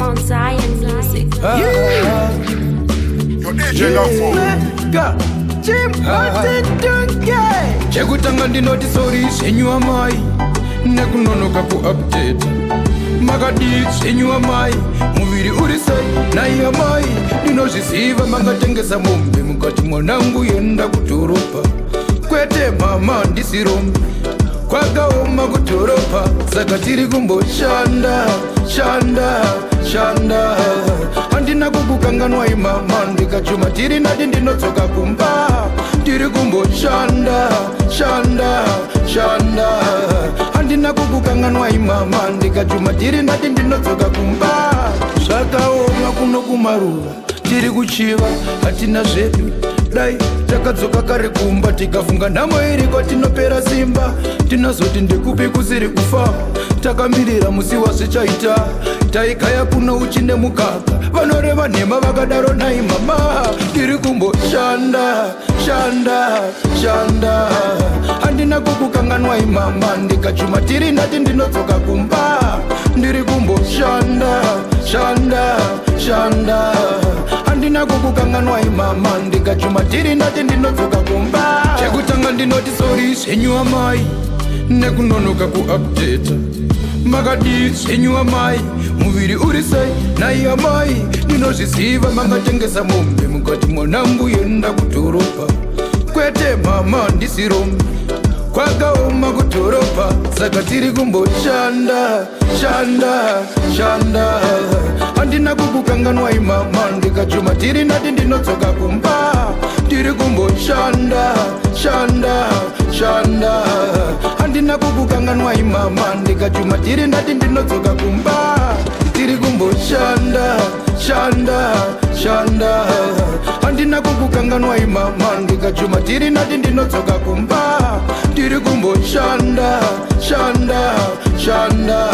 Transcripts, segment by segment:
on Zion Music. Your DJ Love chekutanga ndinoti sori zvenyuwa mai nekunonoka kuupdate makadi zvenyuwa mai muviri uri sei naiya mai ndinozviziva makatengesa mombe mukati mwanangu yenda kudhorobha kwete mama ndisirombe kwakaoma kudhorobha saka tiri kumboshanda shanda handina kukukanganwai mama ndikachuma tiri nati ndinodzoka kumba tiri kumboshanda shanda handina kukukanganwai mama ndikachuma tiri nati ndinodzoka kumba zvakaoma kuno kumaruva tiri kuchiva hatina zvedu dai takadzoka kare kumba tikafunga nhamo iri kwatinopera simba tinazoti ndikupi kusiri kufa takamirira musi wazvichaita taikaya kuno uchine mukaka vanoreva nhema vakadaro nai mama tiri kumboshanda shanda handina kukukanganwai mama ndikachuma tiri ndati ndinodzoka kumba ndiri kumboshanda shanda handina kukukanganwai mama ndikachuma tiri ndati ndinodzoka kumba chekutanga ndinoti sori zvenyuwa mai nekunonoka kuupdata makadi zvenyuwa mai muviri uri sei naiya mai ndinozviziva makatengesa mombe mukati mwanangu yenda kudhorobha kwete mama ndisirombe kwakaoma kudhorobha saka tiri kumboshanda shanda handina kukukanganwai mama ndikachuma tiri ndati ndinodzoka kumba tiri kumboshanda shanda handina kukukanganwai mama ndikachuma tiri ndati ndinodzoka kumba tiri kumboshanda shanda handina kukukanganwai mama ndikachuma tiri ndati ndinodzoka kumba tiri kumboshanda shanda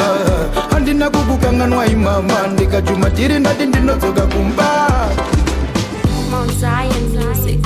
handina kukukanganwai mama ndikachuma tiri ndati ndinodzoka kumba On Zion Music.